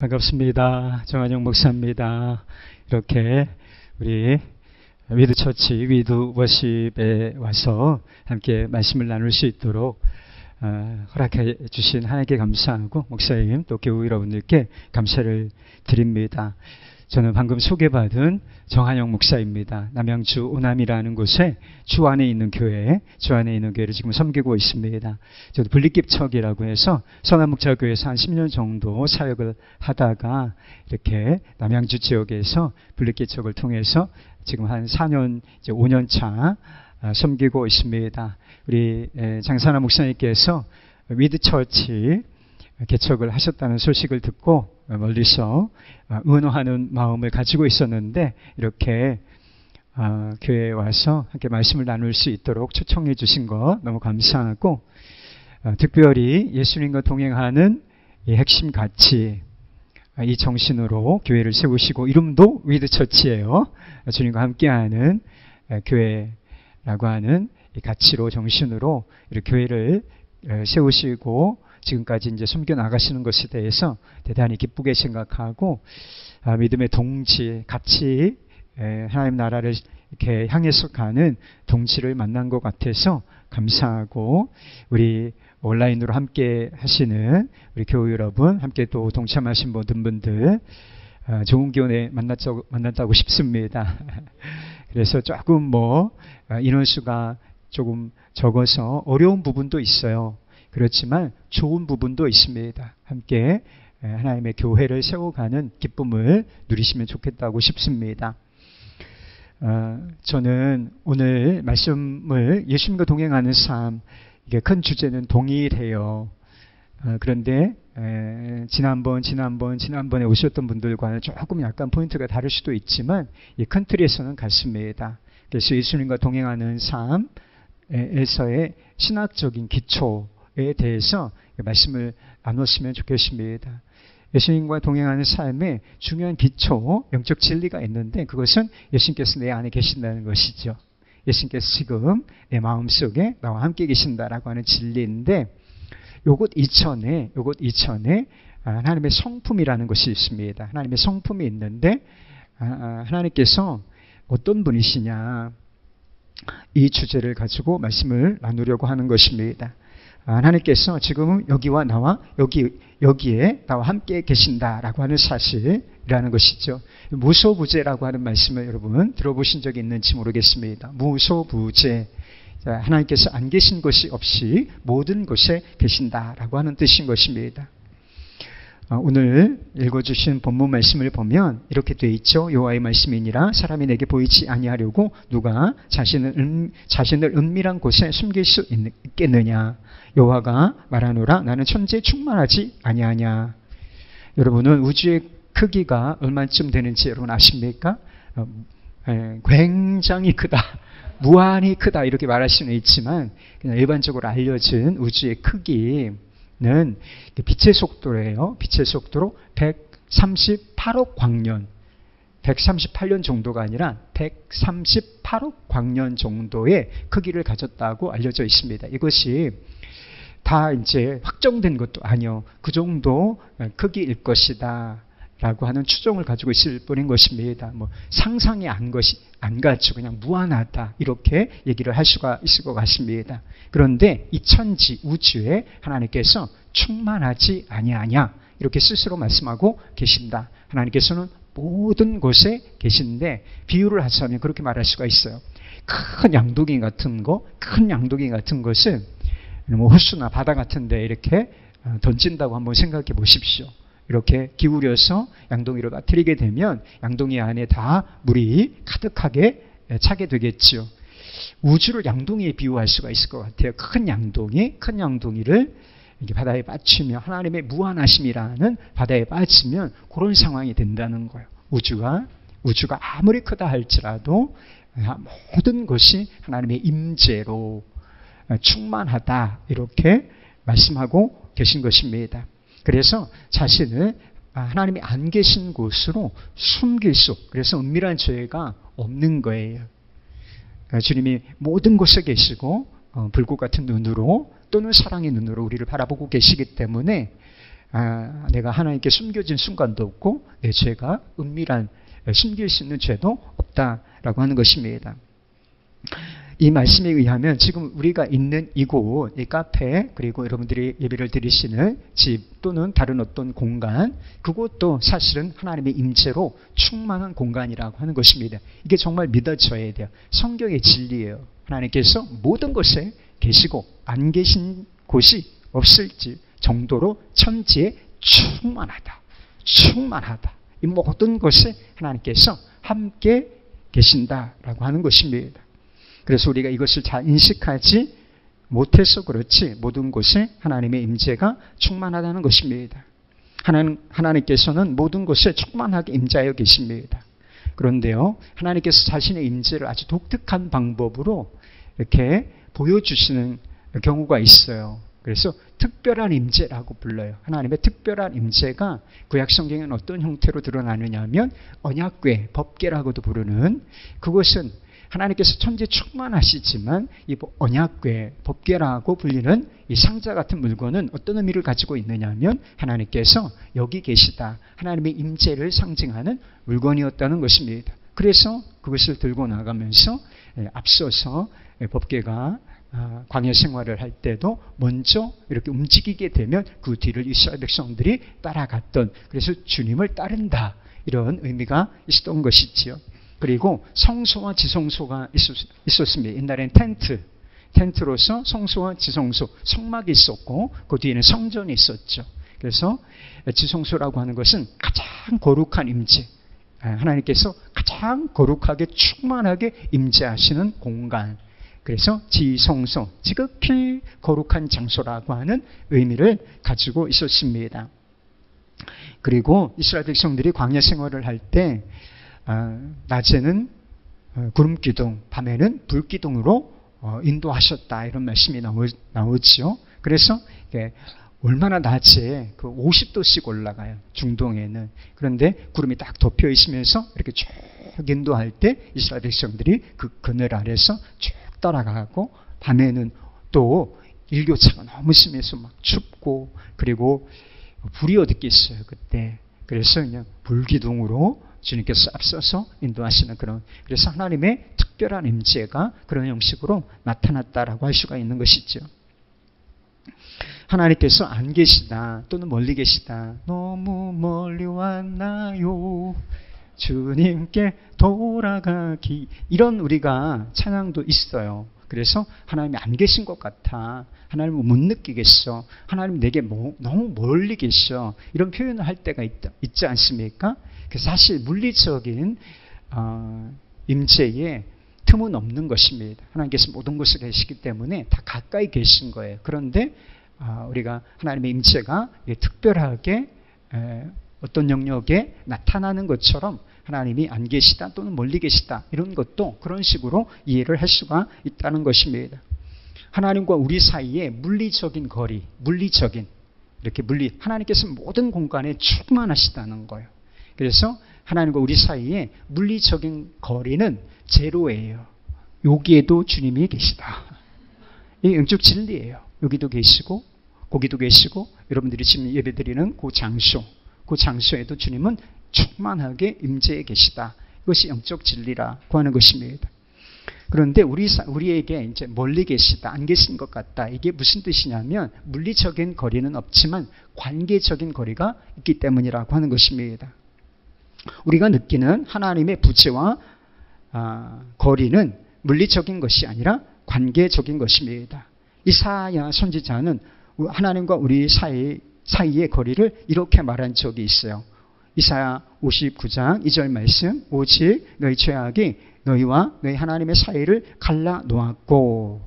반갑습니다. 정한영 목사입니다. 이렇게 우리 위드처치, 위드워십에 와서 함께 말씀을 나눌 수 있도록 허락해 주신 하나님께 감사하고 목사님 또 교우 여러분들께 감사를 드립니다. 저는 방금 소개받은 정한영 목사입니다. 남양주 오남이라는 곳에 주 안에 있는 교회를 지금 섬기고 있습니다. 저도 분리깁척이라고 해서 선한목자교회에서 한 10년 정도 사역을 하다가 이렇게 남양주 지역에서 분리깁척을 통해서 지금 한 4년, 이제 5년 차 섬기고 있습니다. 우리 장사나 목사님께서 위드처치 개척을 하셨다는 소식을 듣고 멀리서 응원하는 마음을 가지고 있었는데 이렇게 교회에 와서 함께 말씀을 나눌 수 있도록 초청해 주신 것 너무 감사하고 특별히 예수님과 동행하는 이 핵심 가치 이 정신으로 교회를 세우시고 이름도 위드처치예요. 주님과 함께하는 교회라고 하는 이 가치로 정신으로 이렇게 교회를 세우시고 지금까지 이제 섬겨 나가시는 것에 대해서 대단히 기쁘게 생각하고 믿음의 동지, 같이 하나님 나라를 이렇게 향해서 가는 동지를 만난 것 같아서 감사하고 우리 온라인으로 함께 하시는 우리 교우 여러분, 함께 또 동참하신 모든 분들 좋은 기운에 만났다고 싶습니다. 그래서 조금 인원수가 조금 적어서 어려운 부분도 있어요. 그렇지만 좋은 부분도 있습니다. 함께 하나님의 교회를 세워가는 기쁨을 누리시면 좋겠다고 싶습니다. 저는 오늘 말씀을 예수님과 동행하는 삶, 이게 큰 주제는 동일해요. 그런데 지난번에 오셨던 분들과는 조금 약간 포인트가 다를 수도 있지만 이 큰 틀에서는 같습니다. 그래서 예수님과 동행하는 삶에서의 신학적인 기초에 대해서 말씀을 나눴으면 좋겠습니다. 예수님과 동행하는 삶에 중요한 기초, 영적 진리가 있는데 그것은 예수님께서 내 안에 계신다는 것이죠. 예수님께서 지금 내 마음속에 나와 함께 계신다라고 하는 진리인데 요것 이전에 하나님의 성품이라는 것이 있습니다. 하나님의 성품이 있는데 하나님께서 어떤 분이시냐 이 주제를 가지고 말씀을 나누려고 하는 것입니다. 하나님께서 지금 여기와 나와 여기에 나와 함께 계신다라고 하는 사실이라는 것이죠. 무소부재라고 하는 말씀을 여러분 들어보신 적이 있는지 모르겠습니다. 무소부재, 하나님께서 안 계신 것이 없이 모든 곳에 계신다라고 하는 뜻인 것입니다. 오늘 읽어주신 본문 말씀을 보면 이렇게 되어 있죠. 여호와의 말씀이니라 사람이 내게 보이지 아니하려고 누가 자신을 은밀한 곳에 숨길 수 있겠느냐. 여호와가 말하노라 나는 천지에 충만하지 아니하냐. 여러분은 우주의 크기가 얼마쯤 되는지 여러분 아십니까? 굉장히 크다. 무한히 크다 이렇게 말할 수는 있지만 그냥 일반적으로 알려진 우주의 크기는 빛의 속도예요. 빛의 속도로 138억 광년, 138년 정도가 아니라 138억 광년 정도의 크기를 가졌다고 알려져 있습니다. 이것이 다 이제 확정된 것도 아니요. 그 정도 크기일 것이다 라고 하는 추정을 가지고 있을 뿐인 것입니다. 상상이 안 가죠. 그냥 무한하다 이렇게 얘기를 할 수가 있을 것 같습니다. 그런데 이 천지 우주에 하나님께서 충만하지 아니하냐 이렇게 스스로 말씀하고 계신다. 하나님께서는 모든 곳에 계신데 비유를 하자면 그렇게 말할 수가 있어요. 큰 양동이 같은 것을 호수나 바다 같은 데 이렇게 던진다고 한번 생각해 보십시오. 이렇게 기울여서 양동이를 빠뜨리게 되면 양동이 안에 다 물이 가득하게 차게 되겠죠. 우주를 양동이에 비유할 수가 있을 것 같아요. 큰 양동이를 이렇게 바다에 빠지면 하나님의 무한하심이라는 바다에 빠지면 그런 상황이 된다는 거예요. 우주가 아무리 크다 할지라도 모든 것이 하나님의 임재로 충만하다 이렇게 말씀하고 계신 것입니다. 그래서 자신을 하나님이 안 계신 곳으로 숨길 수, 그래서 은밀한 죄가 없는 거예요. 주님이 모든 곳에 계시고 불꽃 같은 눈으로 또는 사랑의 눈으로 우리를 바라보고 계시기 때문에 내가 하나님께 숨겨진 순간도 없고 내 죄가 은밀한 숨길 수 있는 죄도 없다라고 하는 것입니다. 이 말씀에 의하면 지금 우리가 있는 이곳, 이 카페, 그리고 여러분들이 예배를 드리시는 집 또는 다른 어떤 공간, 그것도 사실은 하나님의 임재로 충만한 공간이라고 하는 것입니다. 이게 정말 믿어져야 돼요. 성경의 진리예요. 하나님께서 모든 곳에 계시고 안 계신 곳이 없을지 정도로 천지에 충만하다. 충만하다. 이 모든 곳에 하나님께서 함께 계신다라고 하는 것입니다. 그래서 우리가 이것을 잘 인식하지 못해서 그렇지 모든 곳에 하나님의 임재가 충만하다는 것입니다. 하나님께서는 모든 곳에 충만하게 임재하여 계십니다. 그런데요, 하나님께서 자신의 임재를 아주 독특한 방법으로 이렇게 보여주시는 경우가 있어요. 그래서 특별한 임재라고 불러요. 하나님의 특별한 임재가 구약 성경에는 어떤 형태로 드러나느냐 하면 언약궤, 법궤라고도 부르는, 그것은 하나님께서 천지에 충만하시지만 이 언약궤, 법궤라고 불리는 이 상자 같은 물건은 어떤 의미를 가지고 있느냐 하면 하나님께서 여기 계시다, 하나님의 임재를 상징하는 물건이었다는 것입니다. 그래서 그것을 들고 나가면서 앞서서 법궤가 광야 생활을 할 때도 먼저 이렇게 움직이게 되면 그 뒤를 이스라엘 백성들이 따라갔던, 그래서 주님을 따른다, 이런 의미가 있었던 것이지요. 그리고 성소와 지성소가 있었습니다. 옛날엔 텐트로서 성소와 지성소, 성막이 있었고 그 뒤에는 성전이 있었죠. 그래서 지성소라고 하는 것은 가장 거룩한 임재, 하나님께서 가장 거룩하게 충만하게 임재하시는 공간, 그래서 지성소, 지극히 거룩한 장소라고 하는 의미를 가지고 있었습니다. 그리고 이스라엘 백성들이 광야 생활을 할 때 낮에는 구름기둥, 밤에는 불기둥으로 인도하셨다, 이런 말씀이 나오죠. 그래서 얼마나 낮에 50도씩 올라가요, 중동에는. 그런데 구름이 딱 덮여 있으면서 이렇게 쭉 인도할 때 이스라엘 백성들이 그 그늘 아래서 쭉 따라가고, 밤에는 또 일교차가 너무 심해서 막 춥고, 그리고 불이 어딨겠어요 그때. 그래서 그냥 불기둥으로 주님께서 앞서서 인도하시는 그런, 그래서 하나님의 특별한 임재가 그런 형식으로 나타났다라고 할 수가 있는 것이죠. 하나님께서 안 계시다 또는 멀리 계시다, 너무 멀리 왔나요, 주님께 돌아가기, 이런 우리가 찬양도 있어요. 그래서 하나님이 안 계신 것 같아, 하나님을 못 느끼겠어, 하나님 내게 너무 멀리 계셔, 이런 표현을 할 때가 있지 않습니까? 사실 물리적인 임재에 틈은 없는 것입니다. 하나님께서 모든 곳에 계시기 때문에 다 가까이 계신 거예요. 그런데 우리가 하나님의 임재가 특별하게 어떤 영역에 나타나는 것처럼 하나님이 안 계시다 또는 멀리 계시다, 이런 것도 그런 식으로 이해를 할 수가 있다는 것입니다. 하나님과 우리 사이에 물리적인 거리, 하나님께서 모든 공간에 충만하시다는 거예요. 그래서 하나님과 우리 사이에 물리적인 거리는 제로예요. 여기에도 주님이 계시다. 이 영적 진리예요. 여기도 계시고 거기도 계시고, 여러분들이 지금 예배드리는 그 장소에도 주님은 충만하게 임재해 계시다. 이것이 영적 진리라고 하는 것입니다. 그런데 우리에게 이제 멀리 계시다, 안 계신 것 같다, 이게 무슨 뜻이냐면 물리적인 거리는 없지만 관계적인 거리가 있기 때문이라고 하는 것입니다. 우리가 느끼는 하나님의 부재와 거리는 물리적인 것이 아니라 관계적인 것입니다. 이사야 선지자는 하나님과 우리 사이의 거리를 이렇게 말한 적이 있어요. 이사야 59장 2절 말씀, 오직 너희 죄악이 너희와 너희 하나님의 사이를 갈라 놓았고,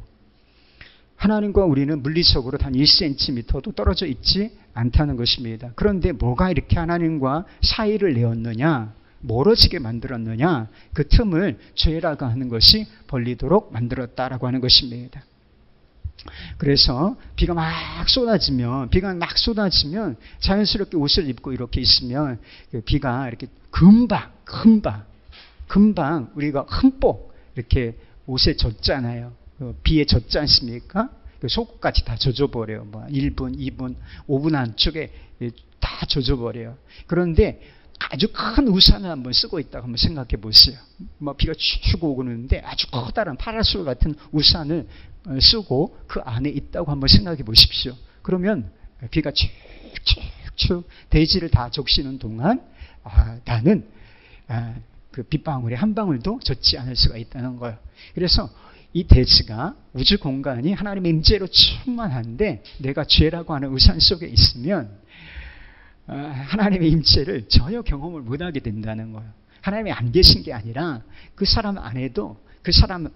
하나님과 우리는 물리적으로 단 1cm도 떨어져 있지 않다는 것입니다. 그런데 뭐가 이렇게 하나님과 사이를 내었느냐, 멀어지게 만들었느냐, 그 틈을 죄라고 하는 것이 벌리도록 만들었다라고 하는 것입니다. 그래서 비가 막 쏟아지면 자연스럽게 옷을 입고 이렇게 있으면 비가 이렇게 금방 우리가 흠뻑 이렇게 옷에 젖잖아요. 비에 젖지 않습니까? 그 속까지 다 젖어버려요. 뭐 1분, 2분, 5분 안쪽에 다 젖어버려요. 그런데 아주 큰 우산을 한번 쓰고 있다고 한번 생각해 보세요. 뭐 비가 쭉 오고 있는데 아주 커다란 파라솔 같은 우산을 쓰고 그 안에 있다고 한번 생각해 보십시오. 그러면 비가 쭉쭉쭉 대지를 다 적시는 동안 나는 그 빗방울에 한 방울도 젖지 않을 수가 있다는 거예요. 그래서 이 대지가 우주 공간이 하나님의 임재로 충만한데 내가 죄라고 하는 우산 속에 있으면 하나님의 임재를 전혀 경험을 못하게 된다는 거예요. 하나님이 안 계신 게 아니라 그 사람 안에도 그 사람이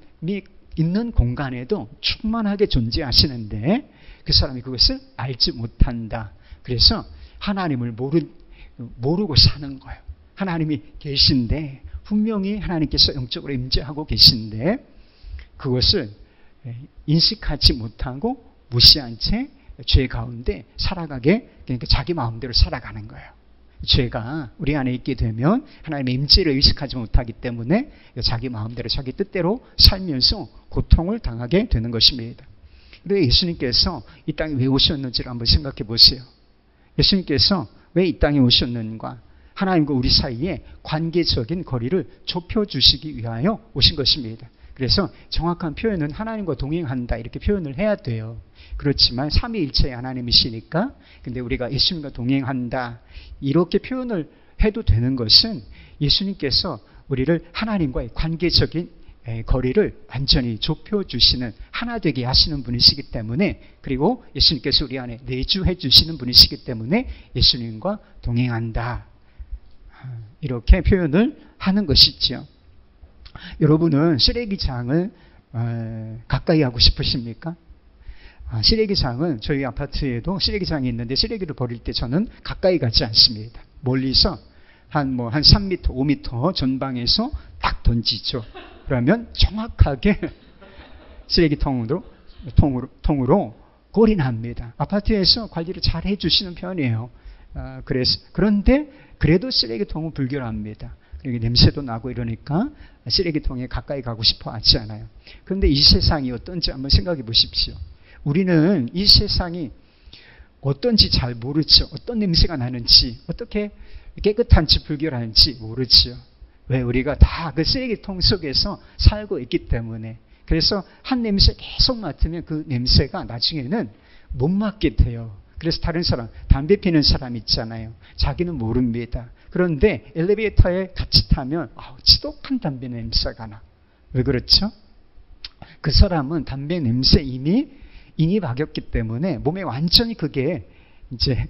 있는 공간에도 충만하게 존재하시는데 그 사람이 그것을 알지 못한다. 그래서 하나님을 모르고 사는 거예요. 하나님이 계신데 분명히 하나님께서 영적으로 임재하고 계신데 그것을 인식하지 못하고 무시한 채 죄 가운데 살아가게, 그러니까 자기 마음대로 살아가는 거예요. 죄가 우리 안에 있게 되면 하나님의 임재를 의식하지 못하기 때문에 자기 마음대로 자기 뜻대로 살면서 고통을 당하게 되는 것입니다. 그런데 예수님께서 이 땅에 왜 오셨는지를 한번 생각해 보세요. 예수님께서 왜 이 땅에 오셨는가? 하나님과 우리 사이에 관계적인 거리를 좁혀주시기 위하여 오신 것입니다. 그래서 정확한 표현은 하나님과 동행한다 이렇게 표현을 해야 돼요. 그렇지만 삼위일체의 하나님이시니까 근데 우리가 예수님과 동행한다 이렇게 표현을 해도 되는 것은 예수님께서 우리를 하나님과의 관계적인 거리를 완전히 좁혀주시는 하나 되게 하시는 분이시기 때문에 그리고 예수님께서 우리 안에 내주해 주시는 분이시기 때문에 예수님과 동행한다 이렇게 표현을 하는 것이지요. 여러분은 쓰레기장을 가까이 하고 싶으십니까? 쓰레기장은 저희 아파트에도 쓰레기장이 있는데 쓰레기를 버릴 때 저는 가까이 가지 않습니다. 멀리서 한 3m, 5m 전방에서 딱 던지죠. 그러면 정확하게 쓰레기통으로 골이 납니다. 아파트에서 관리를 잘 해주시는 편이에요. 그런데 그래도 쓰레기통은 불결합니다. 냄새도 나고 이러니까 쓰레기통에 가까이 가고 싶어 하지 않아요. 그런데 이 세상이 어떤지 한번 생각해 보십시오. 우리는 이 세상이 어떤지 잘 모르죠. 어떤 냄새가 나는지, 어떻게 깨끗한지 불결한지 모르죠. 왜? 우리가 다 그 쓰레기통 속에서 살고 있기 때문에. 그래서 한 냄새 계속 맡으면 그 냄새가 나중에는 못 맡게 돼요. 그래서 다른 사람, 담배 피는 사람 있잖아요. 자기는 모릅니다. 그런데 엘리베이터에 같이 타면 지독한 담배 냄새가 나. 왜 그렇죠? 그 사람은 담배 냄새 이미 인이박였기 때문에 몸에 완전히 그게 이제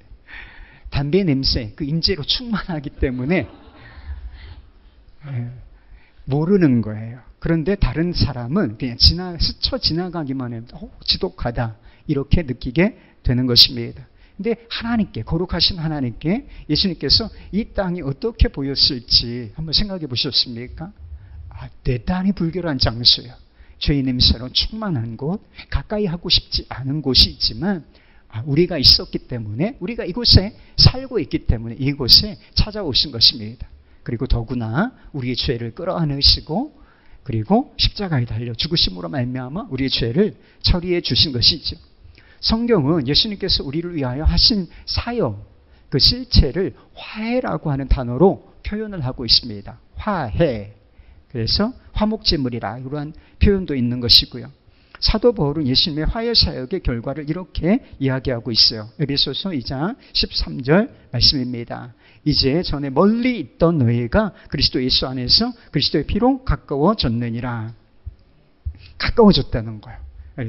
담배 냄새, 그 인재로 충만하기 때문에 모르는 거예요. 그런데 다른 사람은 그냥 스쳐 지나가기만 해도 지독하다 이렇게 느끼게 되는 것입니다. 근데 하나님께, 거룩하신 하나님께 예수님께서 이 땅이 어떻게 보였을지 한번 생각해 보셨습니까? 대단히 불결한 장소예요. 죄의 냄새로 충만한 곳, 가까이 하고 싶지 않은 곳이 있지만 우리가 있었기 때문에, 우리가 이곳에 살고 있기 때문에 이곳에 찾아오신 것입니다. 그리고 더구나 우리의 죄를 끌어안으시고 그리고 십자가에 달려 죽으심으로 말미암아 우리의 죄를 처리해 주신 것이죠. 성경은 예수님께서 우리를 위하여 하신 사역, 그 실체를 화해라고 하는 단어로 표현을 하고 있습니다. 화해. 그래서 화목제물이라 이러한 표현도 있는 것이고요. 사도 바울은 예수님의 화해 사역의 결과를 이렇게 이야기하고 있어요. 에베소서 2장 13절 말씀입니다. 이제 전에 멀리 있던 너희가 그리스도 예수 안에서 그리스도의 피로 가까워졌느니라. 가까워졌다는 거예요.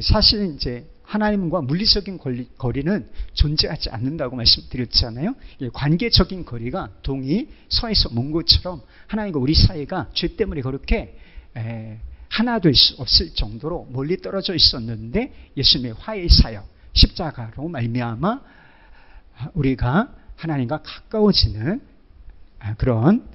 사실 이제 하나님과 물리적인 거리는 존재하지 않는다고 말씀드렸잖아요. 관계적인 거리가 동이 서에서 먼 것처럼 하나님과 우리 사이가 죄 때문에 그렇게 하나 될 수 없을 정도로 멀리 떨어져 있었는데 예수님의 화해 사역, 십자가로 말미암아 우리가 하나님과 가까워지는 그런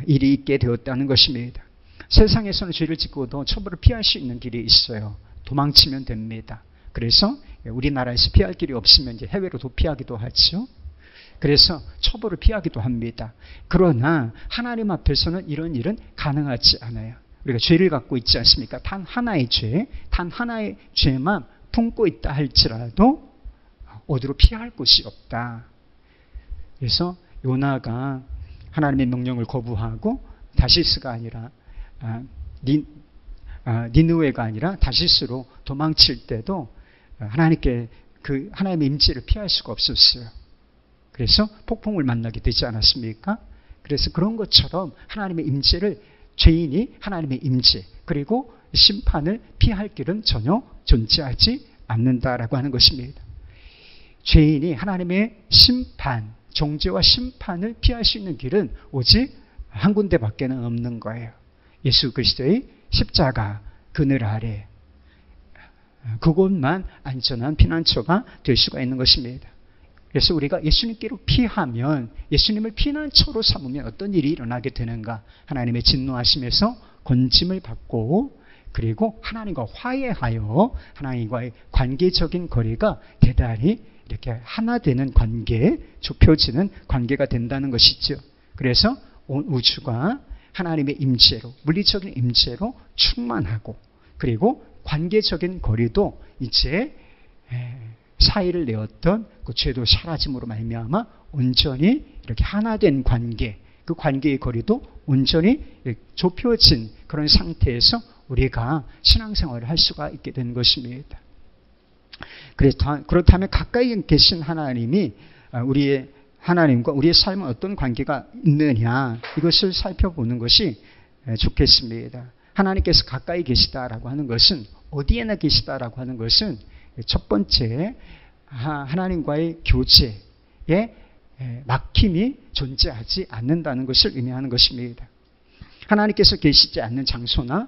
일이 있게 되었다는 것입니다. 세상에서는 죄를 짓고도 처벌을 피할 수 있는 길이 있어요. 도망치면 됩니다. 그래서 우리나라에서 피할 길이 없으면 이제 해외로 도피하기도 하죠. 그래서 처벌을 피하기도 합니다. 그러나 하나님 앞에서는 이런 일은 가능하지 않아요. 우리가 죄를 갖고 있지 않습니까? 단 하나의 죄만 품고 있다 할지라도 어디로 피할 곳이 없다. 그래서 요나가 하나님의 명령을 거부하고 다시스가 아니라 니느웨가 아니라 다시스로 도망칠 때도 하나님께 그 하나님의 임재를 피할 수가 없었어요. 그래서 폭풍을 만나게 되지 않았습니까? 그래서 그런 것처럼 하나님의 임재를 죄인이 하나님의 임재 그리고 심판을 피할 길은 전혀 존재하지 않는다라고 하는 것입니다. 죄인이 하나님의 심판, 정죄와 심판을 피할 수 있는 길은 오직 한 군데밖에는 없는 거예요. 예수 그리스도의 십자가 그늘 아래 그곳만 안전한 피난처가 될 수가 있는 것입니다. 그래서 우리가 예수님께로 피하면 예수님을 피난처로 삼으면 어떤 일이 일어나게 되는가? 하나님의 진노하심에서 건짐을 받고 그리고 하나님과 화해하여 하나님과의 관계적인 거리가 대단히 이렇게 하나 되는 관계, 좁혀지는 관계가 된다는 것이죠. 그래서 온 우주가 하나님의 임재로, 물리적인 임재로 충만하고 그리고 관계적인 거리도 이제 사이를 내었던 그 죄도 사라짐으로 말미암아 온전히 이렇게 하나 된 관계, 그 관계의 거리도 온전히 좁혀진 그런 상태에서 우리가 신앙생활을 할 수가 있게 된 것입니다. 그렇다면 가까이 계신 하나님이 우리의 하나님과 우리의 삶은 어떤 관계가 있느냐 이것을 살펴보는 것이 좋겠습니다. 하나님께서 가까이 계시다라고 하는 것은 어디에나 계시다라고 하는 것은 첫 번째 하나님과의 교제에 막힘이 존재하지 않는다는 것을 의미하는 것입니다. 하나님께서 계시지 않는 장소나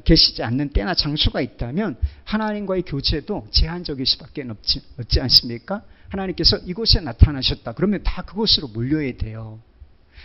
계시지 않는 때나 장소가 있다면 하나님과의 교제도 제한적일 수밖에 없지 않습니까? 하나님께서 이곳에 나타나셨다. 그러면 다 그곳으로 몰려야 돼요.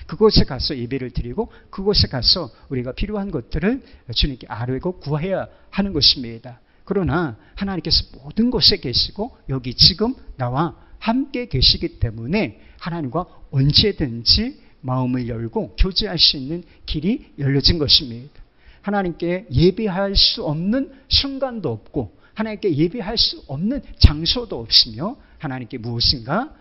그곳에 가서 예배를 드리고 그곳에 가서 우리가 필요한 것들을 주님께 아뢰고 구해야 하는 것입니다. 그러나 하나님께서 모든 곳에 계시고 여기 지금 나와 함께 계시기 때문에 하나님과 언제든지 마음을 열고 교제할 수 있는 길이 열려진 것입니다. 하나님께 예배할 수 없는 순간도 없고 하나님께 예배할 수 없는 장소도 없으며 하나님께 무엇인가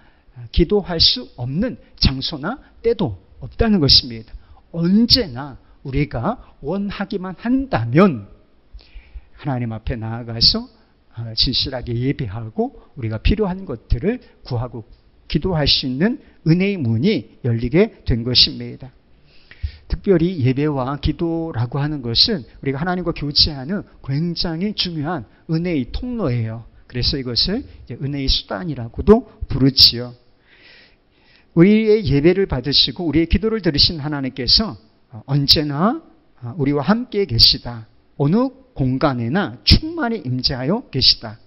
기도할 수 없는 장소나 때도 없다는 것입니다. 언제나 우리가 원하기만 한다면 하나님 앞에 나아가서 진실하게 예배하고 우리가 필요한 것들을 구하고 기도할 수 있는 은혜의 문이 열리게 된 것입니다. 특별히 예배와 기도라고 하는 것은 우리가 하나님과 교제하는 굉장히 중요한 은혜의 통로예요. 그래서 이것을 은혜의 수단이라고도 부르지요. 우리의 예배를 받으시고 우리의 기도를 들으신 하나님께서 언제나 우리와 함께 계시다. 어느 공간에나 충만히 임재하여 계시다.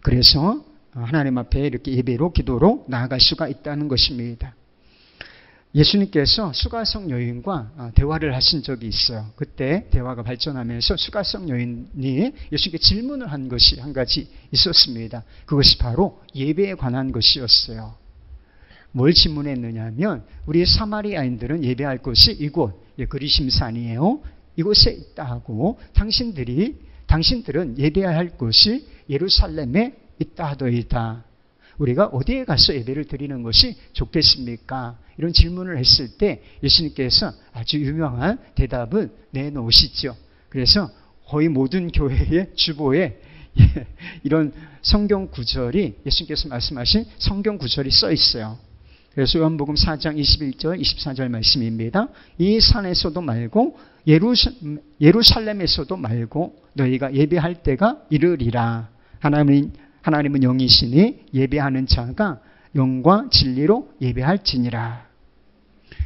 그래서 하나님 앞에 이렇게 예배로 기도로 나아갈 수가 있다는 것입니다. 예수님께서 수가성 여인과 대화를 하신 적이 있어요. 그때 대화가 발전하면서 수가성 여인이 예수님께 질문을 한 것이 한 가지 있었습니다. 그것이 바로 예배에 관한 것이었어요. 뭘 질문했느냐 하면 우리 사마리아인들은 예배할 곳이 이곳 그리심산이에요. 이곳에 있다 하고 당신들은 예배해야 할 곳이 예루살렘에 있다 하더이다. 우리가 어디에 가서 예배를 드리는 것이 좋겠습니까? 이런 질문을 했을 때 예수님께서 아주 유명한 대답을 내놓으시죠. 그래서 거의 모든 교회의 주보에 이런 성경 구절이 예수님께서 말씀하신 성경 구절이 써 있어요. 그래서 요한복음 4장 21절 24절 말씀입니다. 이 산에서도 말고 예루살렘에서도 말고 너희가 예배할 때가 이르리라. 하나님은 영이시니 예배하는 자가 영과 진리로 예배할지니라.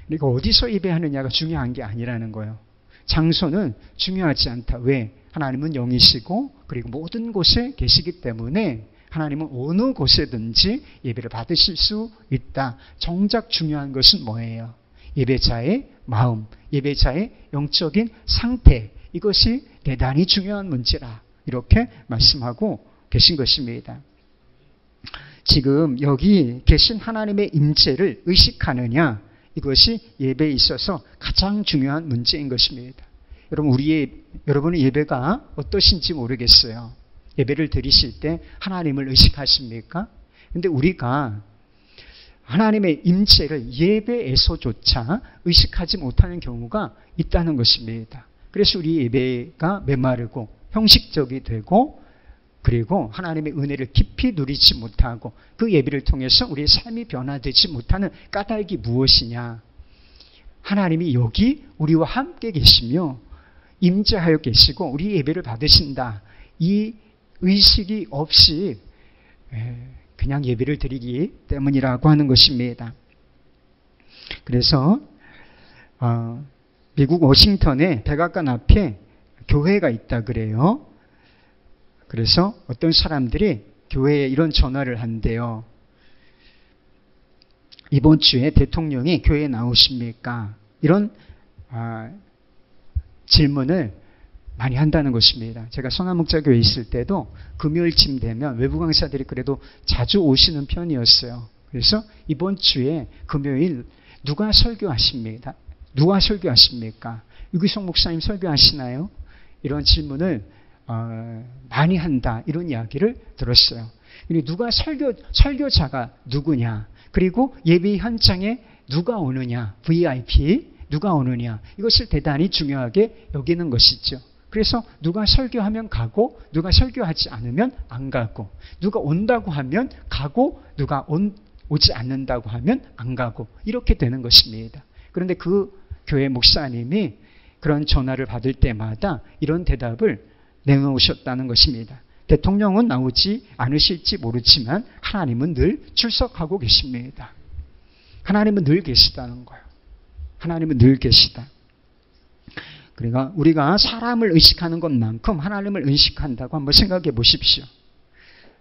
그러니까 어디서 예배하느냐가 중요한 게 아니라는 거예요. 장소는 중요하지 않다. 왜? 하나님은 영이시고 그리고 모든 곳에 계시기 때문에 하나님은 어느 곳에든지 예배를 받으실 수 있다. 정작 중요한 것은 뭐예요? 예배자의 마음, 예배자의 영적인 상태, 이것이 대단히 중요한 문제라. 이렇게 말씀하고 계신 것입니다. 지금 여기 계신 하나님의 임재를 의식하느냐, 이것이 예배에 있어서 가장 중요한 문제인 것입니다. 여러분의 예배가 어떠신지 모르겠어요. 예배를 드리실 때 하나님을 의식하십니까? 근데 우리가 하나님의 임재를 예배에서조차 의식하지 못하는 경우가 있다는 것입니다. 그래서 우리 예배가 메마르고 형식적이 되고, 그리고 하나님의 은혜를 깊이 누리지 못하고, 그 예배를 통해서 우리의 삶이 변화되지 못하는 까닭이 무엇이냐? 하나님이 여기 우리와 함께 계시며 임재하여 계시고 우리 예배를 받으신다, 이 의식이 없이 그냥 예배를 드리기 때문이라고 하는 것입니다. 그래서 미국 워싱턴에 백악관 앞에 교회가 있다 그래요. 그래서 어떤 사람들이 교회에 이런 전화를 한대요. 이번 주에 대통령이 교회에 나오십니까? 이런 질문을 많이 한다는 것입니다. 제가 선한목자교회에 있을 때도 금요일쯤 되면 외부 강사들이 그래도 자주 오시는 편이었어요. 그래서 이번 주에 금요일 누가 설교하십니까? 누가 설교하십니까? 유기성 목사님 설교하시나요? 이런 질문을 많이 한다, 이런 이야기를 들었어요. 누가 설교자가 누구냐, 그리고 예배 현장에 누가 오느냐, VIP 누가 오느냐, 이것을 대단히 중요하게 여기는 것이죠. 그래서 누가 설교하면 가고 누가 설교하지 않으면 안 가고, 누가 온다고 하면 가고 누가 오지 않는다고 하면 안 가고, 이렇게 되는 것입니다. 그런데 그 교회 목사님이 그런 전화를 받을 때마다 이런 대답을 내놓으셨다는 것입니다. 대통령은 나오지 않으실지 모르지만 하나님은 늘 출석하고 계십니다. 하나님은 늘 계시다는 거예요. 하나님은 늘 계시다. 그러니까 우리가 사람을 의식하는 것만큼 하나님을 의식한다고 한번 생각해 보십시오.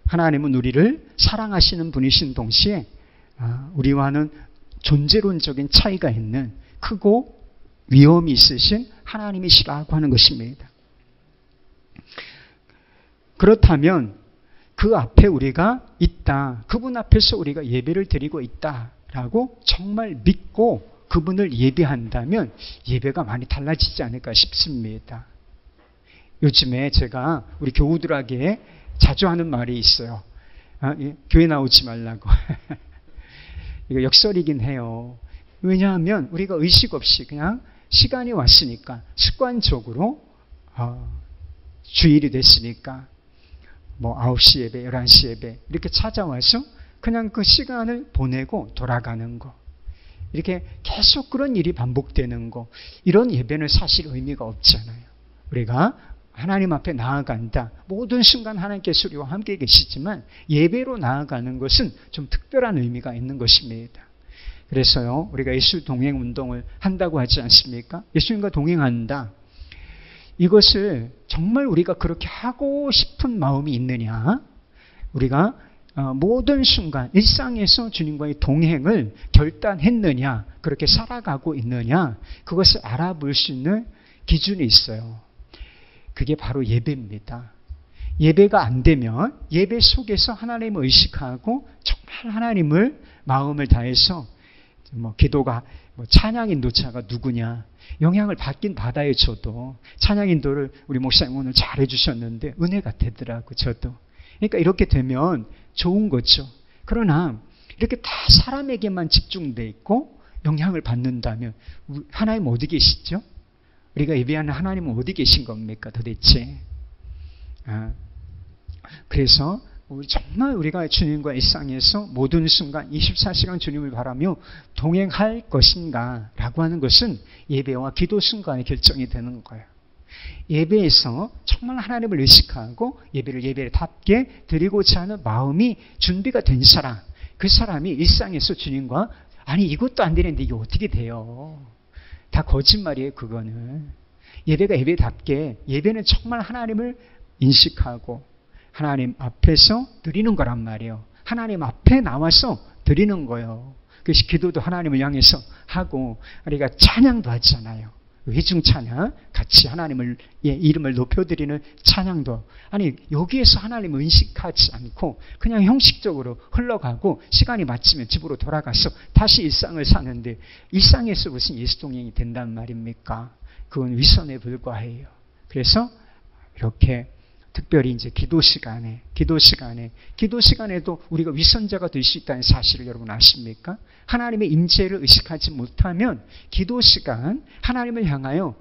하나님은 우리를 사랑하시는 분이신 동시에 우리와는 존재론적인 차이가 있는 크고 위험이 있으신 하나님이시라고 하는 것입니다. 그렇다면 그 앞에 우리가 있다, 그분 앞에서 우리가 예배를 드리고 있다라고 정말 믿고 그분을 예배한다면 예배가 많이 달라지지 않을까 싶습니다. 요즘에 제가 우리 교우들에게 자주 하는 말이 있어요. 교회 나오지 말라고. 이거 역설이긴 해요. 왜냐하면 우리가 의식 없이 그냥 시간이 왔으니까 습관적으로 주일이 됐으니까 9시 예배, 11시 예배 이렇게 찾아와서 그냥 그 시간을 보내고 돌아가는 거, 이렇게 계속 그런 일이 반복되는 거, 이런 예배는 사실 의미가 없잖아요. 우리가 하나님 앞에 나아간다, 모든 순간 하나님께서 우리와 함께 계시지만 예배로 나아가는 것은 좀 특별한 의미가 있는 것입니다. 그래서요, 우리가 예수 동행 운동을 한다고 하지 않습니까? 예수님과 동행한다, 이것을 정말 우리가 그렇게 하고 싶은 마음이 있느냐, 우리가 모든 순간 일상에서 주님과의 동행을 결단했느냐, 그렇게 살아가고 있느냐, 그것을 알아볼 수 있는 기준이 있어요. 그게 바로 예배입니다. 예배가 안 되면 예배 속에서 하나님을 의식하고 정말 하나님을 마음을 다해서 기도가 찬양 인도자가 누구냐, 영향을 받긴 받아요. 저도 찬양 인도를 우리 목사님 오늘 잘해 주셨는데 은혜가 되더라고, 저도. 그러니까 이렇게 되면 좋은 거죠. 그러나 이렇게 다 사람에게만 집중돼 있고 영향을 받는다면 하나님 어디 계시죠? 우리가 예배하는 하나님은 어디 계신 겁니까 도대체? 그래서 정말 우리가 주님과 일상에서 모든 순간 24시간 주님을 바라며 동행할 것인가 라고 하는 것은 예배와 기도 순간에 결정이 되는 거예요. 예배에서 정말 하나님을 의식하고 예배를 예배답게 드리고자 하는 마음이 준비가 된 사람, 그 사람이 일상에서 주님과, 아니 이것도 안 되는데 이게 어떻게 돼요? 다 거짓말이에요. 그거는 예배가 예배답게, 예배는 정말 하나님을 인식하고 하나님 앞에서 드리는 거란 말이에요. 하나님 앞에 나와서 드리는 거예요. 그래서 기도도 하나님을 향해서 하고, 우리가 찬양도 하잖아요. 회중 찬양, 같이 하나님의 이름을 높여드리는 찬양도, 아니 여기에서 하나님을 인식하지 않고 그냥 형식적으로 흘러가고 시간이 마치면 집으로 돌아가서 다시 일상을 사는데, 일상에서 무슨 예수 동행이 된단 말입니까? 그건 위선에 불과해요. 그래서 이렇게 특별히 이제 기도 시간에도 우리가 위선자가 될 수 있다는 사실을 여러분 아십니까? 하나님의 임재를 의식하지 못하면 기도 시간, 하나님을 향하여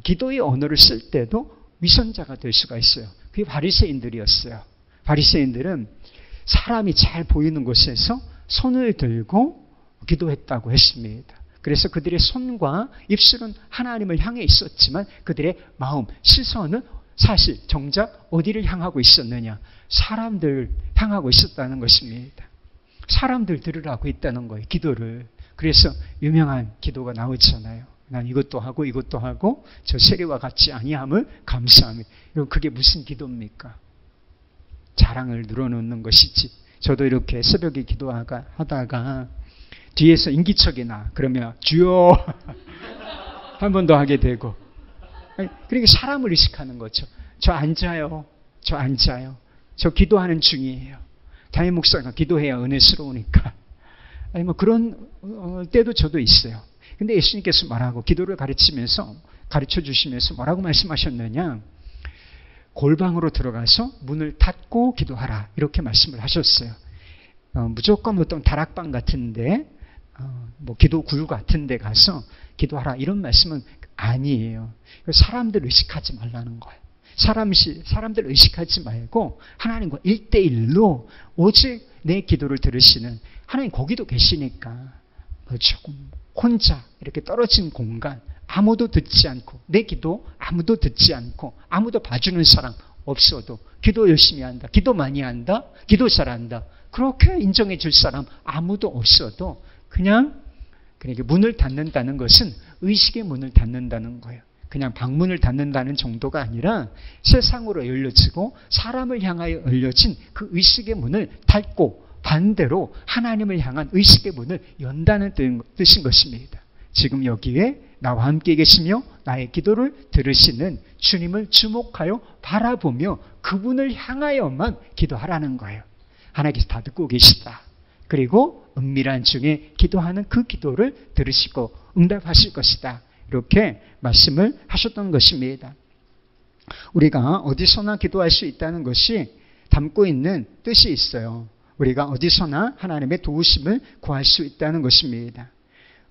기도의 언어를 쓸 때도 위선자가 될 수가 있어요. 그게 바리새인들이었어요. 바리새인들은 사람이 잘 보이는 곳에서 손을 들고 기도했다고 했습니다. 그래서 그들의 손과 입술은 하나님을 향해 있었지만 그들의 마음, 시선은 사실 정작 어디를 향하고 있었느냐? 사람들 향하고 있었다는 것입니다. 사람들 들으라고 했다는 거예요, 기도를. 그래서 유명한 기도가 나오잖아요. 난 이것도 하고 이것도 하고 저 세리와 같지 아니함을 감사하며. 여러분, 그게 무슨 기도입니까? 자랑을 늘어놓는 것이지. 저도 이렇게 새벽에 기도하다가 뒤에서 인기척이 나. 그러면 주여 한 번 더 하게 되고. 그러니까 사람을 의식하는 거죠. 저 앉아요. 저 기도하는 중이에요. 담임 목사가 기도해야 은혜스러우니까. 아니 뭐 그런 때도 저도 있어요. 근데 예수님께서 말하고 기도를 가르쳐 주시면서 뭐라고 말씀하셨느냐? 골방으로 들어가서 문을 닫고 기도하라, 이렇게 말씀을 하셨어요. 무조건 어떤 다락방 같은데, 뭐 기도구유 같은데 가서 기도하라, 이런 말씀은 아니에요. 사람들 의식하지 말라는 거예요. 사람들 의식하지 말고 하나님과 1대1로 오직 내 기도를 들으시는 하나님, 거기도 계시니까 조금 혼자 이렇게 떨어진 공간, 아무도 듣지 않고, 내 기도 아무도 듣지 않고 아무도 봐주는 사람 없어도 기도 열심히 한다, 기도 많이 한다, 기도 잘한다, 그렇게 인정해 줄 사람 아무도 없어도 그냥 문을 닫는다는 것은 의식의 문을 닫는다는 거예요. 그냥 방문을 닫는다는 정도가 아니라 세상으로 열려지고 사람을 향하여 열려진 그 의식의 문을 닫고 반대로 하나님을 향한 의식의 문을 연다는 뜻인 것입니다. 지금 여기에 나와 함께 계시며 나의 기도를 들으시는 주님을 주목하여 바라보며 그분을 향하여만 기도하라는 거예요. 하나님께서 다 듣고 계시다. 그리고 은밀한 중에 기도하는 그 기도를 들으시고 응답하실 것이다, 이렇게 말씀을 하셨던 것입니다. 우리가 어디서나 기도할 수 있다는 것이 담고 있는 뜻이 있어요. 우리가 어디서나 하나님의 도우심을 구할 수 있다는 것입니다.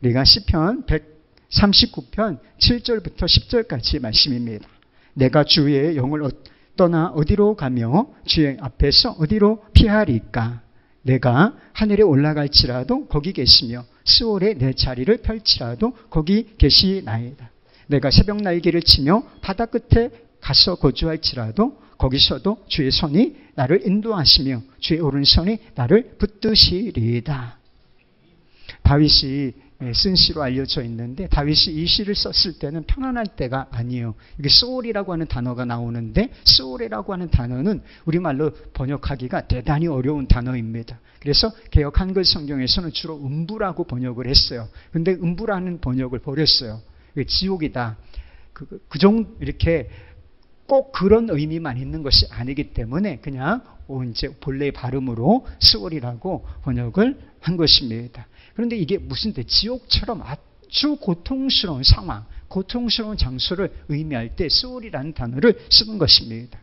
우리가 시편 139편 7절부터 10절까지 말씀입니다. 내가 주의 영을 떠나 어디로 가며 주의 앞에서 어디로 피하리까? 내가 하늘에 올라갈지라도 거기 계시며 스올에 내 자리를 펼치라도 거기 계시나이다. 내가 새벽 날개를 치며 바다 끝에 가서 거주할지라도 거기서도 주의 손이 나를 인도하시며 주의 오른손이 나를 붙드시리이다. 다윗이 쓴 시로 알려져 있는데, 다윗이 이 시를 썼을 때는 편안할 때가 아니에요. 이게 소울이라고 하는 단어가 나오는데, 소울이라고 하는 단어는 우리말로 번역하기가 대단히 어려운 단어입니다. 그래서 개역 한글 성경에서는 주로 음부라고 번역을 했어요. 근데 음부라는 번역을 버렸어요. 지옥이다. 그 정도 이렇게 꼭 그런 의미만 있는 것이 아니기 때문에 그냥 이제 본래의 발음으로 스월이라고 번역을 한 것입니다. 그런데 이게 무슨 지옥처럼 아주 고통스러운 상황, 고통스러운 장소를 의미할 때 스월이라는 단어를 쓰는 것입니다.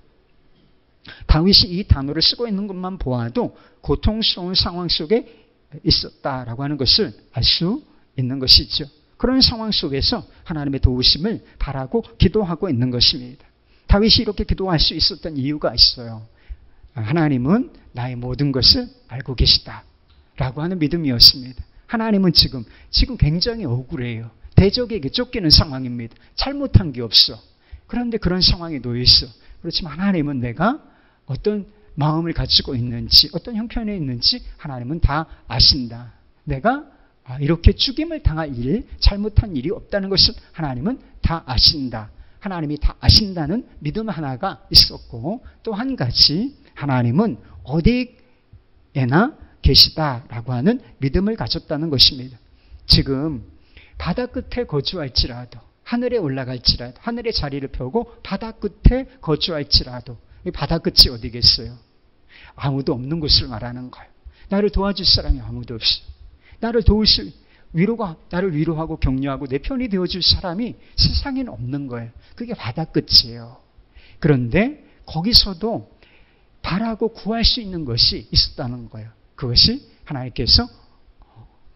다윗이 이 단어를 쓰고 있는 것만 보아도 고통스러운 상황 속에 있었다라고 하는 것을 알 수 있는 것이죠. 그런 상황 속에서 하나님의 도우심을 바라고 기도하고 있는 것입니다. 다윗이 이렇게 기도할 수 있었던 이유가 있어요. 하나님은 나의 모든 것을 알고 계시다 라고 하는 믿음이었습니다. 하나님은 지금 굉장히 억울해요. 대적에게 쫓기는 상황입니다. 잘못한 게 없어. 그런데 그런 상황에 놓여 있어. 그렇지만 하나님은 내가 어떤 마음을 가지고 있는지, 어떤 형편에 있는지 하나님은 다 아신다. 내가 이렇게 죽임을 당할 일, 잘못한 일이 없다는 것을 하나님은 다 아신다. 하나님이 다 아신다는 믿음 하나가 있었고, 또 한 가지 하나님은 어디에나 계시다라고 하는 믿음을 가졌다는 것입니다. 지금 바다 끝에 거주할지라도 하늘에 올라갈지라도, 하늘의 자리를 펴고 바다 끝에 거주할지라도, 이 바다 끝이 어디겠어요? 아무도 없는 곳을 말하는 거예요. 나를 도와줄 사람이 아무도 없어요. 나를 나를 위로하고 격려하고 내 편이 되어줄 사람이 세상에는 없는 거예요. 그게 바다 끝이에요. 그런데 거기서도 바라고 구할 수 있는 것이 있었다는 거예요. 그것이 하나님께서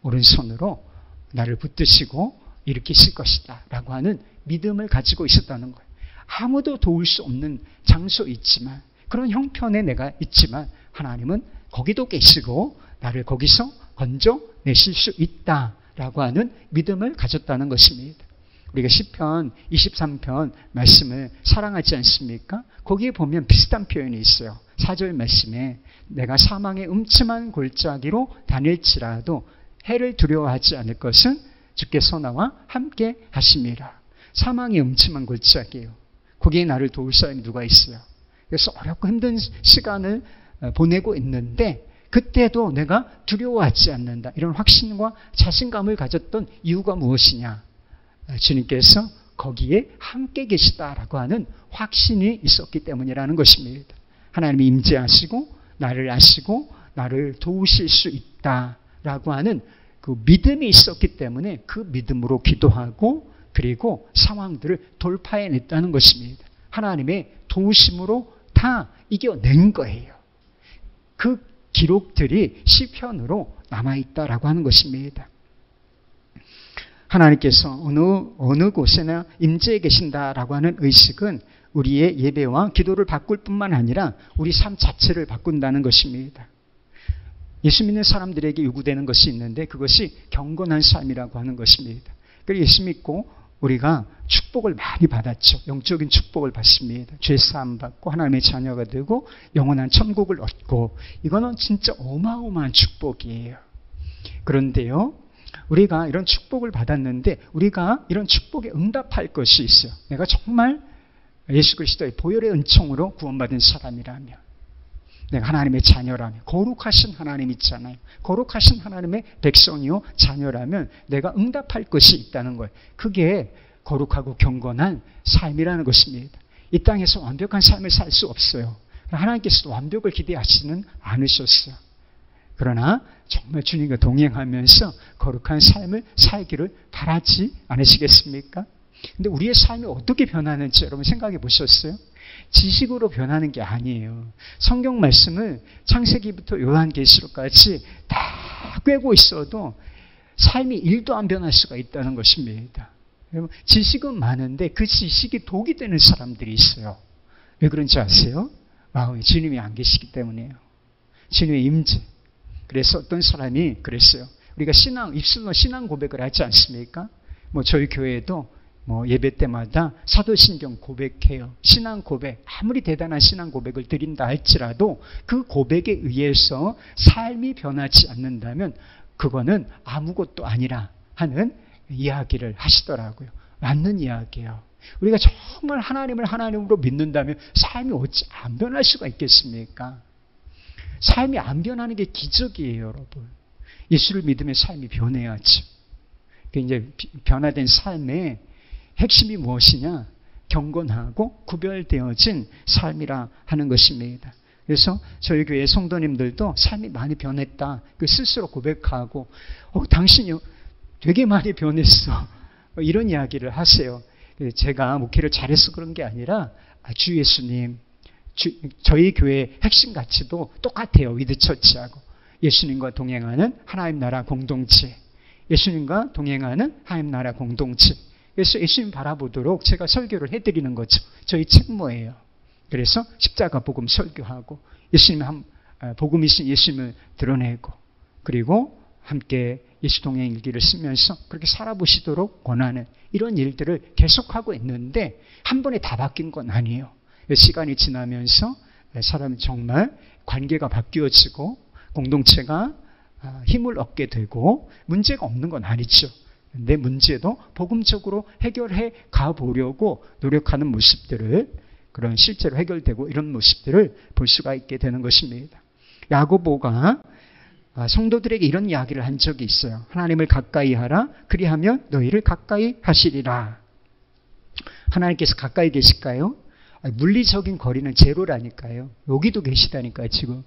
오른손으로 나를 붙드시고 일으키실 것이다 라고 하는 믿음을 가지고 있었다는 거예요. 아무도 도울 수 없는 장소에 있지만, 그런 형편에 내가 있지만 하나님은 거기도 계시고 나를 거기서 건져내실 수 있다라고 하는 믿음을 가졌다는 것입니다. 우리가 시편 23편 말씀을 사랑하지 않습니까? 거기에 보면 비슷한 표현이 있어요. 4절 말씀에 내가 사망의 음침한 골짜기로 다닐지라도 해를 두려워하지 않을 것은 주께서 나와 함께 하심이라. 사망의 음침한 골짜기예요. 거기에 나를 도울 사람이 누가 있어요? 그래서 어렵고 힘든 시간을 보내고 있는데 그때도 내가 두려워하지 않는다. 이런 확신과 자신감을 가졌던 이유가 무엇이냐? 주님께서 거기에 함께 계시다라고 하는 확신이 있었기 때문이라는 것입니다. 하나님이 임재하시고 나를 아시고 나를 도우실 수 있다라고 하는 그 믿음이 있었기 때문에 그 믿음으로 기도하고 그리고 상황들을 돌파해냈다는 것입니다. 하나님의 도우심으로 다 이겨낸 거예요. 그 기록들이 시편으로 남아있다라고 하는 것입니다. 하나님께서 어느 곳에나 임재해 계신다라고 하는 의식은 우리의 예배와 기도를 바꿀 뿐만 아니라 우리 삶 자체를 바꾼다는 것입니다. 예수 믿는 사람들에게 요구되는 것이 있는데 그것이 경건한 삶이라고 하는 것입니다. 그리고 예수 믿고 우리가 축복을 많이 받았죠. 영적인 축복을 받습니다. 죄사함 받고 하나님의 자녀가 되고 영원한 천국을 얻고, 이거는 진짜 어마어마한 축복이에요. 그런데요, 우리가 이런 축복을 받았는데 우리가 이런 축복에 응답할 것이 있어요. 내가 정말 예수 그리스도의 보혈의 은총으로 구원받은 사람이라면, 내가 하나님의 자녀라면, 거룩하신 하나님 있잖아요. 거룩하신 하나님의 백성이요 자녀라면 내가 응답할 것이 있다는 거예요. 그게 거룩하고 경건한 삶이라는 것입니다. 이 땅에서 완벽한 삶을 살 수 없어요. 하나님께서도 완벽을 기대하시는 않으셨어요. 그러나 정말 주님과 동행하면서 거룩한 삶을 살기를 바라지 않으시겠습니까? 근데 우리의 삶이 어떻게 변하는지 여러분 생각해 보셨어요? 지식으로 변하는 게 아니에요. 성경 말씀을 창세기부터 요한계시록까지 다 꿰고 있어도 삶이 1도 안 변할 수가 있다는 것입니다. 지식은 많은데 그 지식이 독이 되는 사람들이 있어요. 왜 그런지 아세요? 마음에 주님이 안 계시기 때문이에요. 주님의 임재. 그래서 어떤 사람이 그랬어요. 우리가 입술로 신앙 고백을 하지 않습니까? 저희 교회에도 예배 때마다 사도신경 고백해요. 신앙 고백, 아무리 대단한 신앙 고백을 드린다 할지라도 그 고백에 의해서 삶이 변하지 않는다면 그거는 아무것도 아니라 하는 이야기를 하시더라고요. 맞는 이야기예요. 우리가 정말 하나님을 하나님으로 믿는다면 삶이 어찌 안 변할 수가 있겠습니까? 삶이 안 변하는 게 기적이에요, 여러분. 예수를 믿으면 삶이 변해야죠. 이제 변화된 삶의 핵심이 무엇이냐? 경건하고 구별되어진 삶이라 하는 것입니다. 그래서 저희 교회 성도님들도 삶이 많이 변했다. 스스로 고백하고, 당신이 되게 많이 변했어. 이런 이야기를 하세요. 제가 목회를 잘해서 그런 게 아니라 주 예수님, 저희 교회의 핵심 가치도 똑같아요. 위드처치하고. 예수님과 동행하는 하나님 나라 공동체. 예수님과 동행하는 하나님 나라 공동체. 그래서 예수님 바라보도록 제가 설교를 해드리는 거죠. 저희 책무예요. 그래서 십자가 복음 설교하고 예수님 복음이신 예수님을 드러내고 그리고 함께 예수 동행 일기를 쓰면서 그렇게 살아보시도록 권하는 이런 일들을 계속하고 있는데 한 번에 다 바뀐 건 아니에요. 시간이 지나면서 사람이 정말 관계가 바뀌어지고 공동체가 힘을 얻게 되고 문제가 없는 건 아니죠. 내 문제도 복음적으로 해결해 가보려고 노력하는 모습들을, 그런 실제로 해결되고 이런 모습들을 볼 수가 있게 되는 것입니다. 야고보가 성도들에게 이런 이야기를 한 적이 있어요. 하나님을 가까이 하라. 그리하면 너희를 가까이 하시리라. 하나님께서 가까이 계실까요? 물리적인 거리는 제로라니까요. 여기도 계시다니까요, 지금.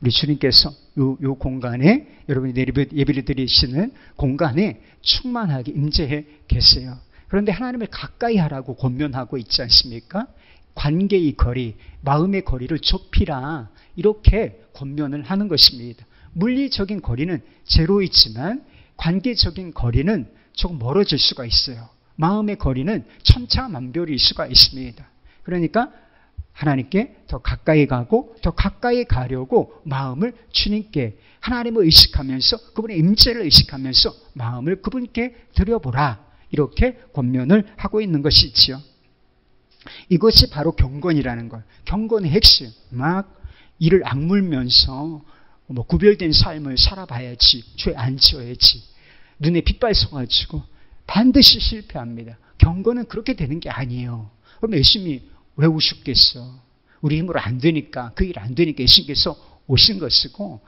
우리 주님께서 요 공간에, 여러분이 예배를 드리시는 공간에 충만하게 임재해 계세요. 그런데 하나님을 가까이 하라고 권면하고 있지 않습니까? 관계의 거리, 마음의 거리를 좁히라, 이렇게 권면을 하는 것입니다. 물리적인 거리는 제로이지만 관계적인 거리는 조금 멀어질 수가 있어요. 마음의 거리는 천차만별일 수가 있습니다. 그러니까 하나님께 더 가까이 가고 더 가까이 가려고 마음을 주님께, 하나님을 의식하면서, 그분의 임재를 의식하면서 마음을 그분께 드려보라, 이렇게 권면을 하고 있는 것이지요. 이것이 바로 경건이라는 거예요. 경건의 핵심. 막 이를 악물면서 구별된 삶을 살아봐야지, 죄 안 지어야지, 눈에 핏발 서가지고 반드시 실패합니다. 경건은 그렇게 되는 게 아니에요. 그럼 열심히 외우셨겠어. 우리 힘으로 안 되니까, 그 일 안 되니까 예수님께서 오신 것이고,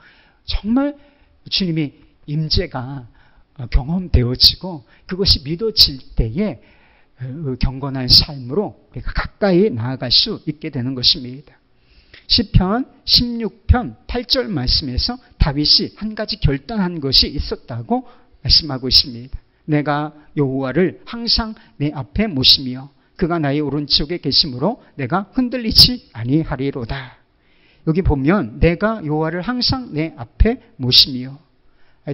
정말 주님의 임재가 경험되어지고 그것이 믿어질 때에 경건한 삶으로 우리가 가까이 나아갈 수 있게 되는 것입니다. 시편 16편 8절 말씀에서 다윗이 한 가지 결단한 것이 있었다고 말씀하고 있습니다. 내가 여호와를 항상 내 앞에 모시며 그가 나의 오른쪽에 계심으로 내가 흔들리지 아니하리로다. 여기 보면 내가 여호와를 항상 내 앞에 모시며,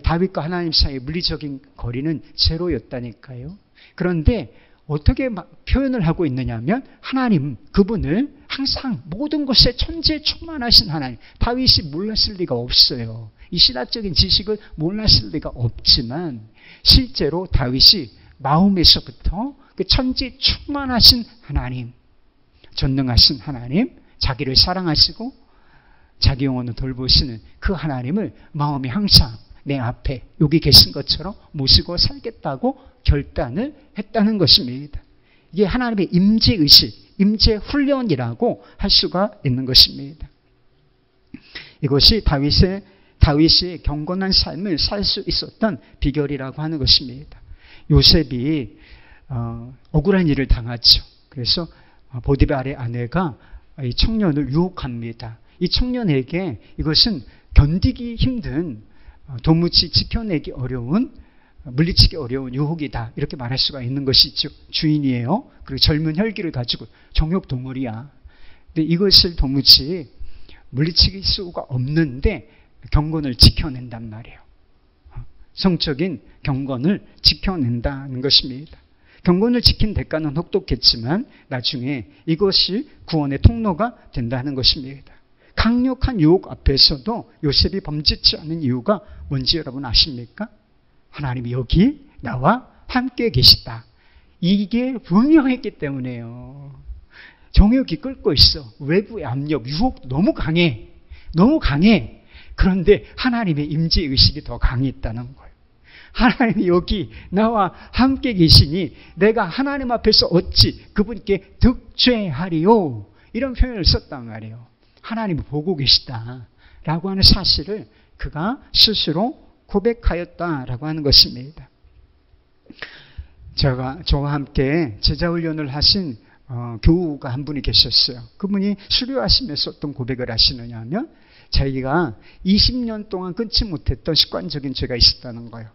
다윗과 하나님 사이의 물리적인 거리는 제로였다니까요. 그런데 어떻게 표현을 하고 있느냐 하면, 하나님, 그분을 항상 모든 것에 천지에 충만하신 하나님, 다윗이 몰랐을 리가 없어요. 이 신학적인 지식을 몰랐을 리가 없지만 실제로 다윗이 마음에서부터 그 천지에 충만하신 하나님, 전능하신 하나님, 자기를 사랑하시고 자기 영혼을 돌보시는 그 하나님을 마음에 항상 내 앞에 여기 계신 것처럼 모시고 살겠다고 결단을 했다는 것입니다. 이게 하나님의 임재의식, 임재훈련이라고 할 수가 있는 것입니다. 이것이 다윗이 경건한 삶을 살 수 있었던 비결이라고 하는 것입니다. 요셉이 억울한 일을 당하죠. 그래서 보디발의 아내가 이 청년을 유혹합니다. 이 청년에게 이것은 견디기 힘든, 도무지 지켜내기 어려운, 물리치기 어려운 유혹이다, 이렇게 말할 수가 있는 것이죠. 주인이에요. 그리고 젊은 혈기를 가지고 정욕 동물이야. 근데 이것을 도무지 물리칠 수가 없는데 경건을 지켜낸단 말이에요. 성적인 경건을 지켜낸다는 것입니다. 경건을 지킨 대가는 혹독했지만 나중에 이것이 구원의 통로가 된다는 것입니다. 강력한 유혹 앞에서도 요셉이 범죄치 않은 이유가 뭔지 여러분 아십니까? 하나님이 여기 나와 함께 계시다, 이게 분명했기 때문에요. 정욕이 끓고 있어. 외부의 압력, 유혹 너무 강해. 너무 강해. 그런데 하나님의 임재의식이 더 강했다는 거예요. 하나님이 여기 나와 함께 계시니 내가 하나님 앞에서 어찌 그분께 득죄하리요, 이런 표현을 썼단 말이에요. 하나님이 보고 계시다라고 하는 사실을 그가 스스로 고백하였다라고 하는 것입니다. 저와 함께 제자훈련을 하신 교우가 한 분이 계셨어요. 그분이 수료하시면서 어떤 고백을 하시느냐 하면, 자기가 20년 동안 끊지 못했던 습관적인 죄가 있었다는 거예요.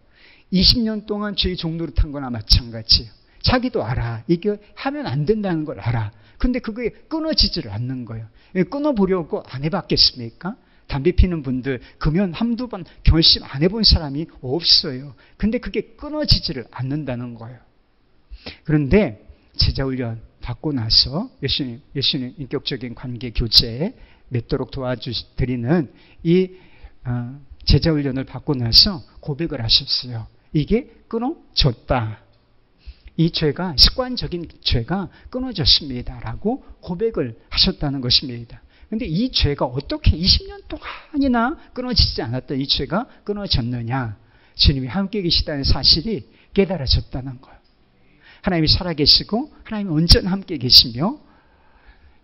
20년 동안 죄의 종로를 탄 거나 마찬가지예요. 자기도 알아. 이게 하면 안 된다는 걸 알아. 근데 그게 끊어지지를 않는 거예요. 끊어보려고 안 해봤겠습니까? 담배 피는 분들 금연 한두 번 결심 안 해본 사람이 없어요. 근데 그게 끊어지지를 않는다는 거예요. 그런데 제자훈련 받고 나서 예수님 인격적인 관계 교제에 맺도록 도와드리는 이 제자훈련을 받고 나서 고백을 하셨어요. 이게 끊어졌다. 이 죄가, 습관적인 죄가 끊어졌습니다 라고 고백을 하셨다는 것입니다. 그런데 이 죄가 어떻게 20년 동안이나 끊어지지 않았던 이 죄가 끊어졌느냐? 주님이 함께 계시다는 사실이 깨달아졌다는 거예요. 하나님이 살아계시고 하나님이 언제나 함께 계시며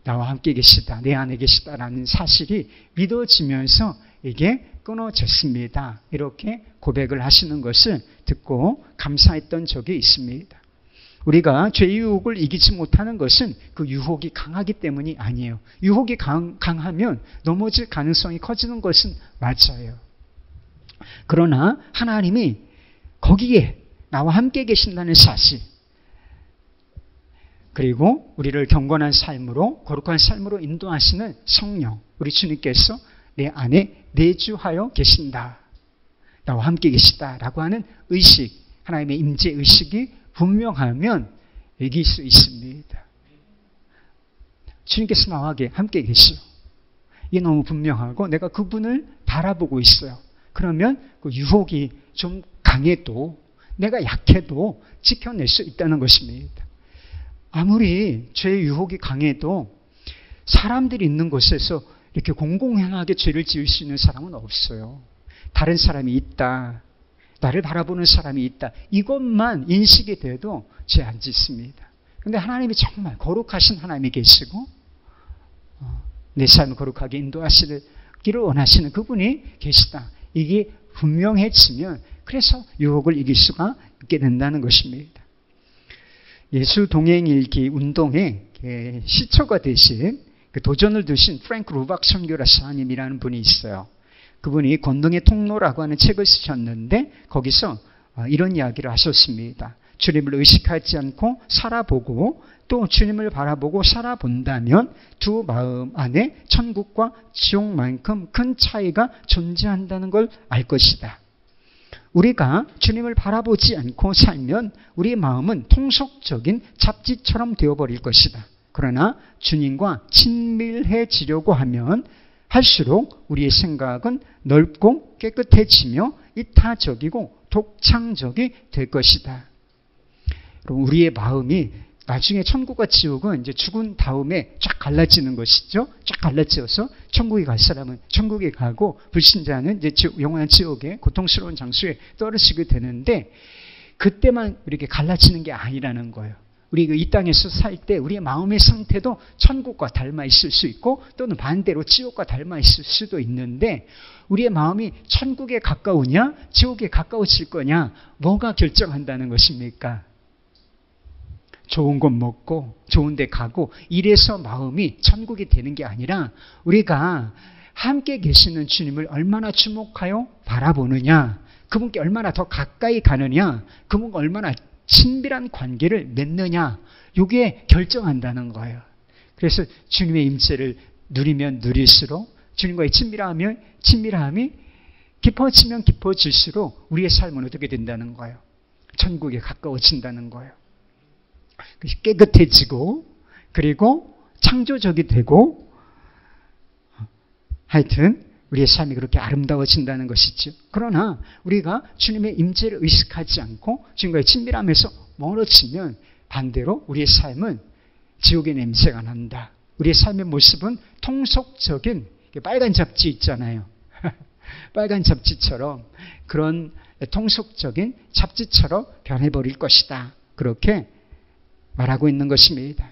나와 함께 계시다, 내 안에 계시다라는 사실이 믿어지면서 이게 끊어졌습니다, 이렇게 고백을 하시는 것을 듣고 감사했던 적이 있습니다. 우리가 죄의 유혹을 이기지 못하는 것은 그 유혹이 강하기 때문이 아니에요. 유혹이 강하면 넘어질 가능성이 커지는 것은 맞아요. 그러나 하나님이 거기에 나와 함께 계신다는 사실, 그리고 우리를 경건한 삶으로, 거룩한 삶으로 인도하시는 성령, 우리 주님께서 내 안에 내주하여 계신다, 나와 함께 계시다라고 하는 의식, 하나님의 임재 의식이 분명하면 이길 수 있습니다. 주님께서 나와 함께 계시오. 이게 너무 분명하고 내가 그분을 바라보고 있어요. 그러면 그 유혹이 좀 강해도, 내가 약해도 지켜낼 수 있다는 것입니다. 아무리 죄의 유혹이 강해도 사람들이 있는 곳에서 이렇게 공공연하게 죄를 지을 수 있는 사람은 없어요. 다른 사람이 있다, 나를 바라보는 사람이 있다, 이것만 인식이 돼도 죄 안 짓습니다. 그런데 하나님이 정말 거룩하신 하나님이 계시고 내 삶을 거룩하게 인도하시기를 원하시는 그분이 계시다, 이게 분명해지면 그래서 유혹을 이길 수가 있게 된다는 것입니다. 예수 동행일기 운동에 시초가 되신, 그 도전을 두신 프랭크 루박 선교사님이라는 분이 있어요. 그분이 권능의 통로라고 하는 책을 쓰셨는데 거기서 이런 이야기를 하셨습니다. 주님을 의식하지 않고 살아보고 또 주님을 바라보고 살아본다면 두 마음 안에 천국과 지옥만큼 큰 차이가 존재한다는 걸 알 것이다. 우리가 주님을 바라보지 않고 살면 우리의 마음은 통속적인 잡지처럼 되어버릴 것이다. 그러나 주님과 친밀해지려고 하면 할수록 우리의 생각은 넓고 깨끗해지며 이타적이고 독창적이 될 것이다. 우리의 마음이 나중에 천국과 지옥은 이제 죽은 다음에 쫙 갈라지는 것이죠. 쫙 갈라지어서 천국에 갈 사람은 천국에 가고 불신자는 이제 영원한 지옥에 고통스러운 장소에 떨어지게 되는데, 그때만 이렇게 갈라지는 게 아니라는 거예요. 우리가 이 땅에서 살 때 우리의 마음의 상태도 천국과 닮아 있을 수 있고 또는 반대로 지옥과 닮아 있을 수도 있는데, 우리의 마음이 천국에 가까우냐 지옥에 가까워질 거냐, 뭐가 결정한다는 것입니까? 좋은 것 먹고 좋은 데 가고 이래서 마음이 천국이 되는 게 아니라 우리가 함께 계시는 주님을 얼마나 주목하여 바라보느냐, 그분께 얼마나 더 가까이 가느냐, 그분과 얼마나 친밀한 관계를 맺느냐, 이게 결정한다는 거예요. 그래서 주님의 임재를 누리면 누릴수록, 주님과의 친밀함이 깊어지면 깊어질수록 우리의 삶은 어떻게 된다는 거예요? 천국에 가까워진다는 거예요. 깨끗해지고 그리고 창조적이 되고, 하여튼 우리의 삶이 그렇게 아름다워진다는 것이죠. 그러나 우리가 주님의 임재를 의식하지 않고 주님과의 친밀함에서 멀어지면 반대로 우리의 삶은 지옥의 냄새가 난다. 우리의 삶의 모습은 통속적인 빨간 잡지 있잖아요. 빨간 잡지처럼, 그런 통속적인 잡지처럼 변해버릴 것이다. 그렇게 말하고 있는 것입니다.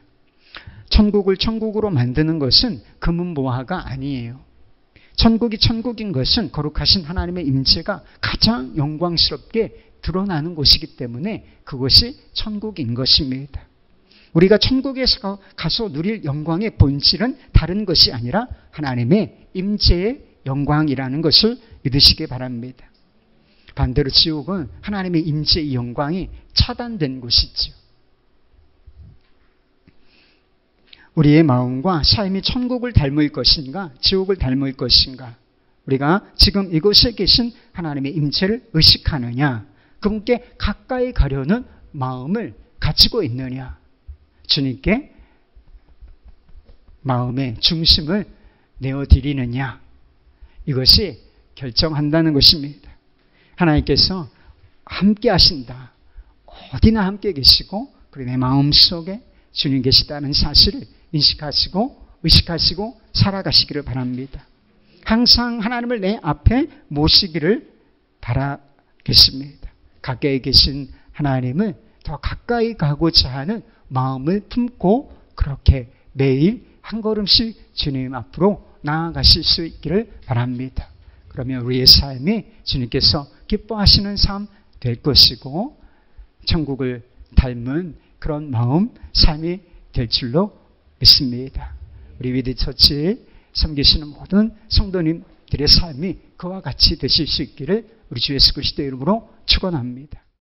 천국을 천국으로 만드는 것은 금은보화가 아니에요. 천국이 천국인 것은 거룩하신 하나님의 임재가 가장 영광스럽게 드러나는 곳이기 때문에 그것이 천국인 것입니다. 우리가 천국에서 가서 누릴 영광의 본질은 다른 것이 아니라 하나님의 임재의 영광이라는 것을 믿으시기 바랍니다. 반대로 지옥은 하나님의 임재의 영광이 차단된 곳이죠. 우리의 마음과 삶이 천국을 닮을 것인가 지옥을 닮을 것인가, 우리가 지금 이곳에 계신 하나님의 임재를 의식하느냐, 그분께 가까이 가려는 마음을 가지고 있느냐, 주님께 마음의 중심을 내어드리느냐, 이것이 결정한다는 것입니다. 하나님께서 함께 하신다, 어디나 함께 계시고 그리고 내 마음속에 주님 계시다는 사실을 인식하시고 의식하시고 살아가시기를 바랍니다. 항상 하나님을 내 앞에 모시기를 바라겠습니다. 가까이 계신 하나님을 더 가까이 가고자 하는 마음을 품고 그렇게 매일 한 걸음씩 주님 앞으로 나아가실 수 있기를 바랍니다. 그러면 우리의 삶이 주님께서 기뻐하시는 삶 될 것이고 천국을 닮은 그런 마음, 삶이 될 줄로 믿습니다. 우리 위드처치 섬기시는 모든 성도님들의 삶이 그와 같이 되실 수 있기를 우리 주 예수 그리스도의 이름으로 축원합니다.